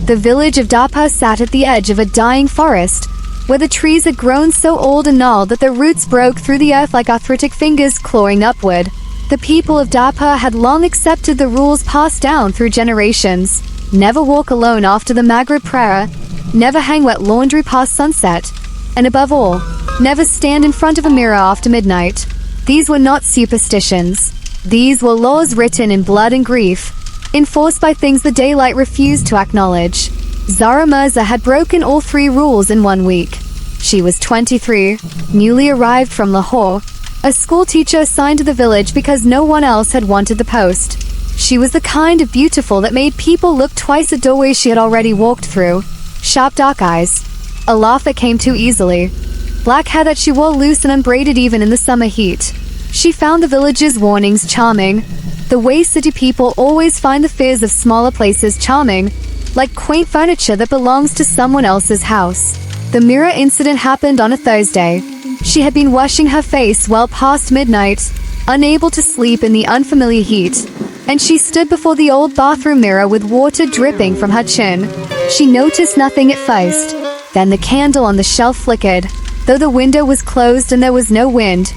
The village of Dapa sat at the edge of a dying forest, where the trees had grown so old and gnarled that their roots broke through the earth like arthritic fingers clawing upward. The people of Dapa had long accepted the rules passed down through generations. Never walk alone after the Maghrib prayer, never hang wet laundry past sunset, and above all, never stand in front of a mirror after midnight. These were not superstitions. These were laws written in blood and grief, enforced by things the daylight refused to acknowledge. Zara Mirza had broken all 3 rules in 1 week. She was 23, newly arrived from Lahore, a school teacher assigned to the village because no one else had wanted the post. She was the kind of beautiful that made people look twice at doorways she had already walked through. Sharp dark eyes, a laugh that came too easily, black hair that she wore loose and unbraided even in the summer heat. She found the village's warnings charming, the way city people always find the fears of smaller places charming, like quaint furniture that belongs to someone else's house. The mirror incident happened on a Thursday. She had been washing her face well past midnight, unable to sleep in the unfamiliar heat, and she stood before the old bathroom mirror with water dripping from her chin. She noticed nothing at first. Then the candle on the shelf flickered, though the window was closed and there was no wind.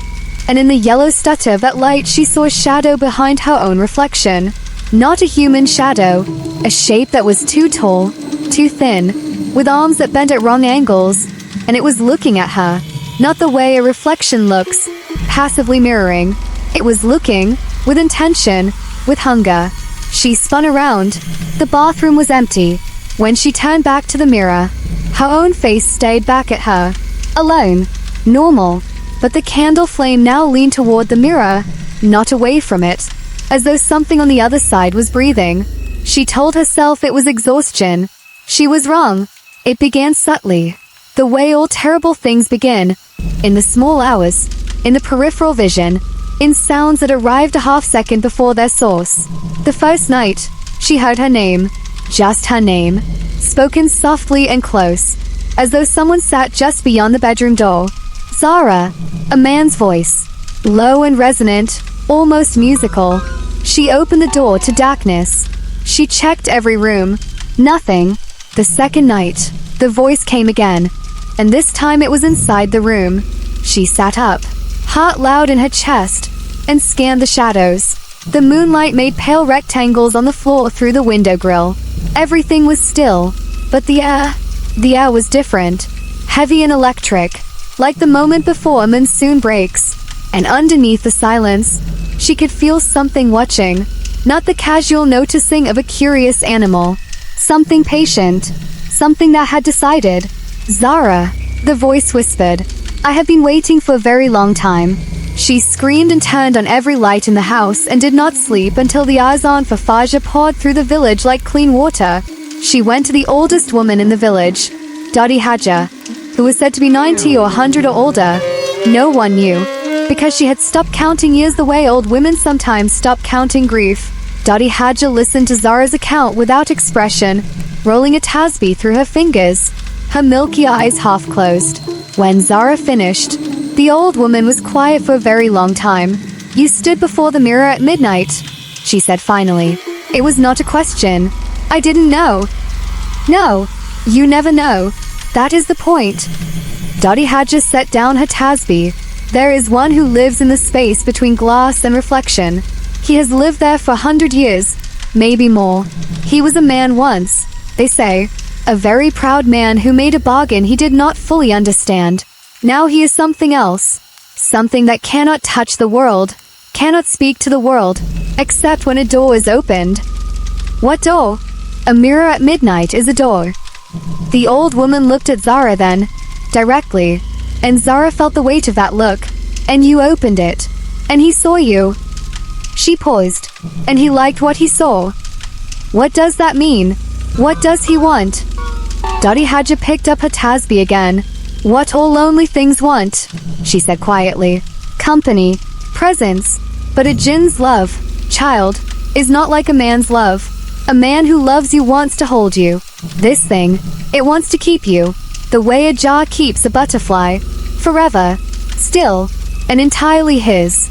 And in the yellow stutter of that light she saw a shadow behind her own reflection. Not a human shadow, a shape that was too tall, too thin, with arms that bent at wrong angles, and it was looking at her. Not the way a reflection looks, passively mirroring. It was looking, with intention, with hunger. She spun around. The bathroom was empty. When she turned back to the mirror, her own face stayed back at her. Alone. Normal. But the candle flame now leaned toward the mirror, not away from it, as though something on the other side was breathing. She told herself it was exhaustion. She was wrong. It began subtly. The way all terrible things begin. In the small hours. In the peripheral vision. In sounds that arrived a half-second before their source. The first night, she heard her name. Just her name. Spoken softly and close, as though someone sat just beyond the bedroom door. Zara. A man's voice. Low and resonant, almost musical. She opened the door to darkness. She checked every room. Nothing. The second night, the voice came again, and this time it was inside the room. She sat up, heart loud in her chest, and scanned the shadows. The moonlight made pale rectangles on the floor through the window grill. Everything was still, but the air was different, heavy and electric, like the moment before a monsoon breaks. And underneath the silence, she could feel something watching, not the casual noticing of a curious animal. Something patient, something that had decided. Zara, the voice whispered. I have been waiting for a very long time. She screamed and turned on every light in the house and did not sleep until the azan for Fajr poured through the village like clean water. She went to the oldest woman in the village, Dadi Haja, who was said to be 90 or 100 or older. No one knew, because she had stopped counting years the way old women sometimes stop counting grief. Dadi Haja listened to Zara's account without expression, rolling a tasbih through her fingers, her milky eyes half closed. When Zara finished, the old woman was quiet for a very long time. You stood before the mirror at midnight, she said finally. It was not a question. I didn't know. No, you never know. That is the point. Dadi Haja set down her tasbih. There is one who lives in the space between glass and reflection. He has lived there for 100 years, maybe more. He was a man once, they say, a very proud man who made a bargain he did not fully understand. Now he is something else, something that cannot touch the world, cannot speak to the world, except when a door is opened. What door? A mirror at midnight is a door. The old woman looked at Zara then, directly, and Zara felt the weight of that look. And you opened it, and he saw you. She paused, and he liked what he saw. What does that mean? What does he want? Dadi Haja picked up her tasbih again. What all lonely things want, she said quietly. Company, presence, but a jinn's love, child, is not like a man's love. A man who loves you wants to hold you. This thing, it wants to keep you, the way a jar keeps a butterfly, forever, still, and entirely his.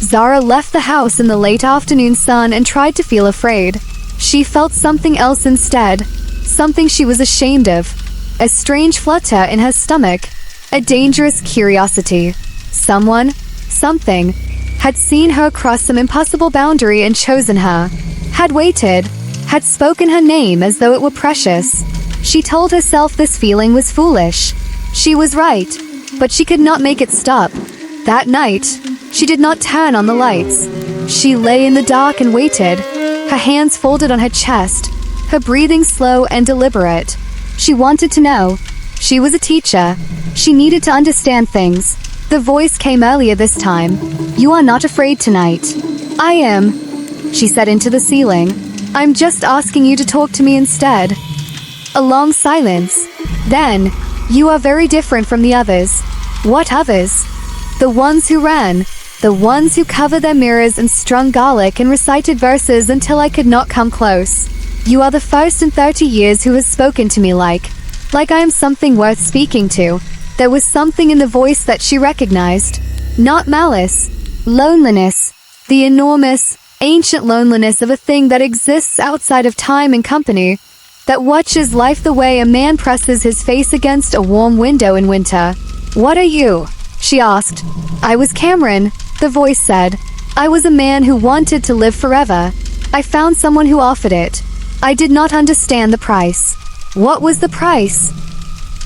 Zara left the house in the late afternoon sun and tried to feel afraid. She felt something else instead, something she was ashamed of, a strange flutter in her stomach, a dangerous curiosity. Someone, something, had seen her cross some impossible boundary and chosen her, had waited, had spoken her name as though it were precious. She told herself this feeling was foolish. She was right, but she could not make it stop. That night, she did not turn on the lights. She lay in the dark and waited, her hands folded on her chest, her breathing slow and deliberate. She wanted to know. She was a teacher. She needed to understand things. The voice came earlier this time. "You are not afraid tonight." "I am," she said into the ceiling. "I'm just asking you to talk to me instead." A long silence. Then, "You are very different from the others." "What others?" "The ones who ran. The ones who covered their mirrors and strung garlic and recited verses until I could not come close. You are the first in 30 years who has spoken to me like I am something worth speaking to." There was something in the voice that she recognized. Not malice. Loneliness. The enormous, ancient loneliness of a thing that exists outside of time and company, that watches life the way a man presses his face against a warm window in winter. "What are you?" she asked. "I was Cameron," the voice said. "I was a man who wanted to live forever. I found someone who offered it. I did not understand the price." "What was the price?"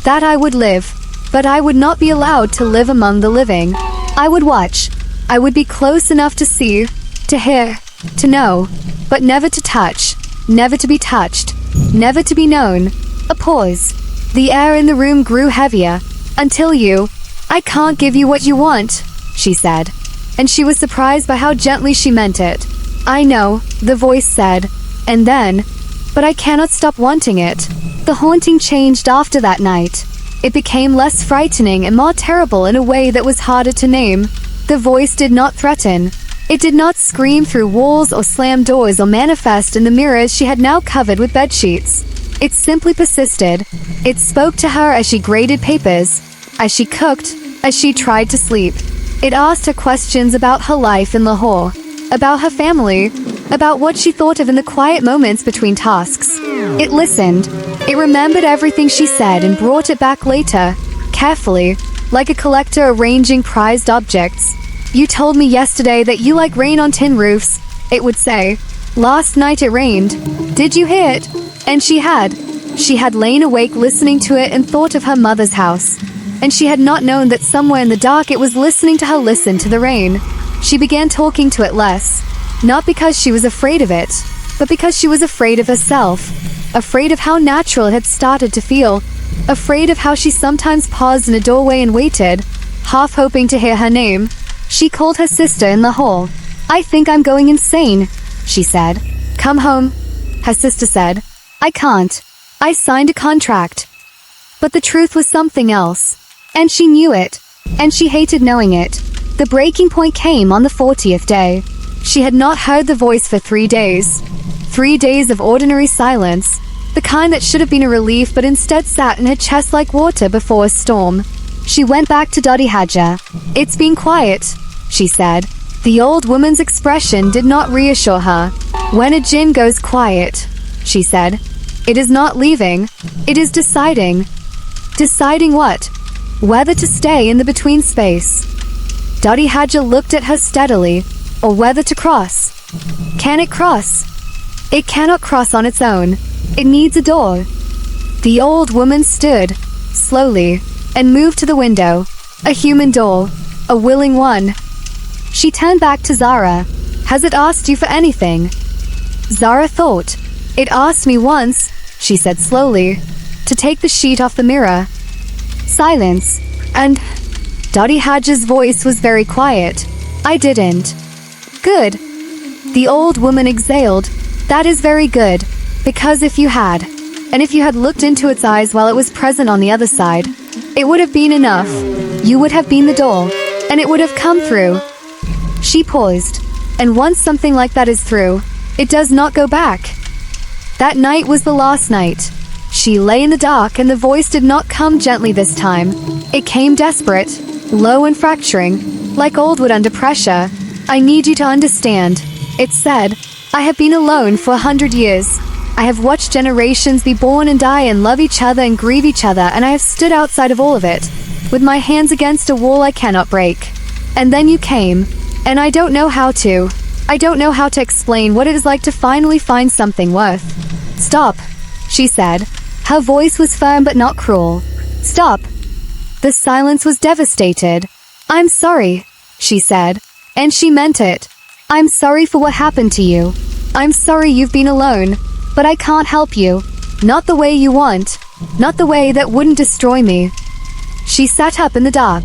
"That I would live. But I would not be allowed to live among the living. I would watch. I would be close enough to see, to hear, to know, but never to touch, never to be touched, never to be known." A pause. The air in the room grew heavier. "Until you. I can't give you what you want," she said. And she was surprised by how gently she meant it. "I know," the voice said. And then, "But I cannot stop wanting it." The haunting changed after that night. It became less frightening and more terrible in a way that was harder to name. The voice did not threaten. It did not scream through walls or slam doors or manifest in the mirrors she had now covered with bedsheets. It simply persisted. It spoke to her as she graded papers, as she cooked, as she tried to sleep. It asked her questions about her life in Lahore, about her family, about what she thought of in the quiet moments between tasks. It listened. It remembered everything she said and brought it back later, carefully, like a collector arranging prized objects. "You told me yesterday that you like rain on tin roofs," it would say. "Last night it rained. Did you hear it?" And she had. She had lain awake listening to it and thought of her mother's house. And she had not known that somewhere in the dark it was listening to her listen to the rain. She began talking to it less, not because she was afraid of it, but because she was afraid of herself. Afraid of how natural it had started to feel, afraid of how she sometimes paused in a doorway and waited, half hoping to hear her name. She called her sister in the hall. "I think I'm going insane," she said. "Come home," her sister said. "I can't. I signed a contract." But the truth was something else. And she knew it. And she hated knowing it. The breaking point came on the 40th day. She had not heard the voice for 3 days. 3 days of ordinary silence. The kind that should have been a relief but instead sat in her chest like water before a storm. She went back to Dodi Haja. "It's been quiet," she said. The old woman's expression did not reassure her. "When a Jinn goes quiet," she said, "it is not leaving, it is deciding." Deciding what? Whether to stay in the between space. Dodi Haja looked at her steadily, or whether to cross. Can it cross? It cannot cross on its own. It needs a door. The old woman stood, slowly, and moved to the window. A human door. A willing one. She turned back to Zara. "Has it asked you for anything?" Zara thought. "It asked me once," she said slowly, "to take the sheet off the mirror." Silence. And Dodi Haja's voice was very quiet. "I didn't." "Good." The old woman exhaled. "That is very good. Because if you had, and if you had looked into its eyes while it was present on the other side, it would have been enough. You would have been the door, and it would have come through." She paused. And once something like that is through, it does not go back. That night was the last night. She lay in the dark and the voice did not come gently this time. It came desperate, low and fracturing, like old wood under pressure. "I need you to understand," it said. "I have been alone for 100 years. I have watched generations be born and die and love each other and grieve each other, and I have stood outside of all of it, with my hands against a wall I cannot break. And then you came, and I don't know how to explain what it is like to finally find something worth. Stop, she said. Her voice was firm but not cruel. Stop. The silence was devastated. I'm sorry, she said, and she meant it. I'm sorry for what happened to you. I'm sorry you've been alone, but I can't help you. Not the way you want. Not the way that wouldn't destroy me. She sat up in the dark.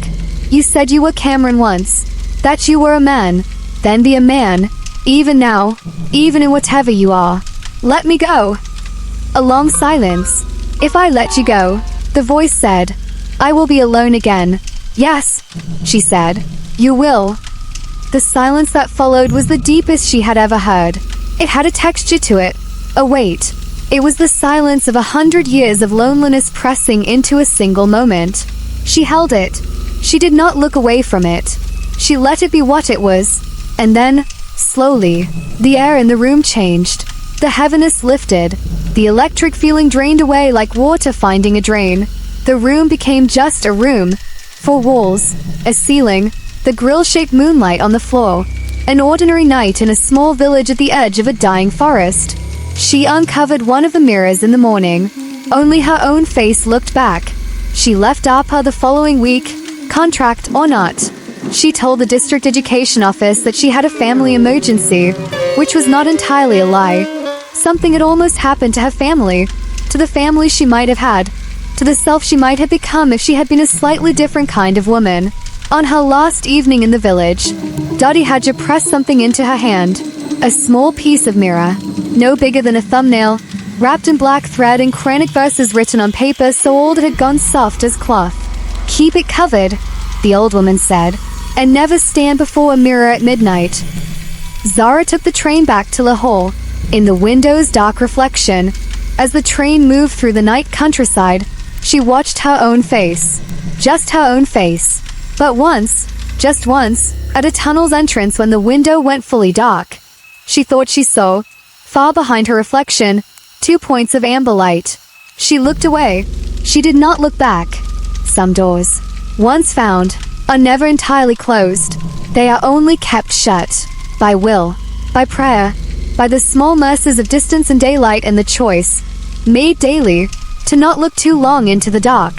You said you were Cameron once. That you were a man. Then be a man. Even now. Even in whatever you are. Let me go. A long silence. If I let you go, the voice said, I will be alone again. Yes, she said. You will. The silence that followed was the deepest she had ever heard. It had a texture to it, a weight. It was the silence of 100 years of loneliness pressing into a single moment. She held it. She did not look away from it. She let it be what it was. And then, slowly, the air in the room changed. The heaviness lifted. The electric feeling drained away like water finding a drain. The room became just a room. 4 walls, a ceiling, the grill-shaped moonlight on the floor. An ordinary night in a small village at the edge of a dying forest. She uncovered one of the mirrors in the morning. Only her own face looked back. She left APA the following week, contract or not. She told the district education office that she had a family emergency, which was not entirely a lie. Something had almost happened to her family, to the family she might have had, to the self she might have become if she had been a slightly different kind of woman. On her last evening in the village, Dottie Hadja pressed something into her hand, a small piece of mirror, no bigger than a thumbnail, wrapped in black thread and Quranic verses written on paper so old it had gone soft as cloth. Keep it covered, the old woman said, and never stand before a mirror at midnight. Zara took the train back to Lahore. In the window's dark reflection, as the train moved through the night countryside, she watched her own face. Just her own face. But once, just once, at a tunnel's entrance when the window went fully dark, she thought she saw, far behind her reflection, 2 points of amber light. She looked away. She did not look back. Some doors, once found, are never entirely closed. They are only kept shut. By will. By prayer. By the small mercies of distance and daylight and the choice, made daily, to not look too long into the dark.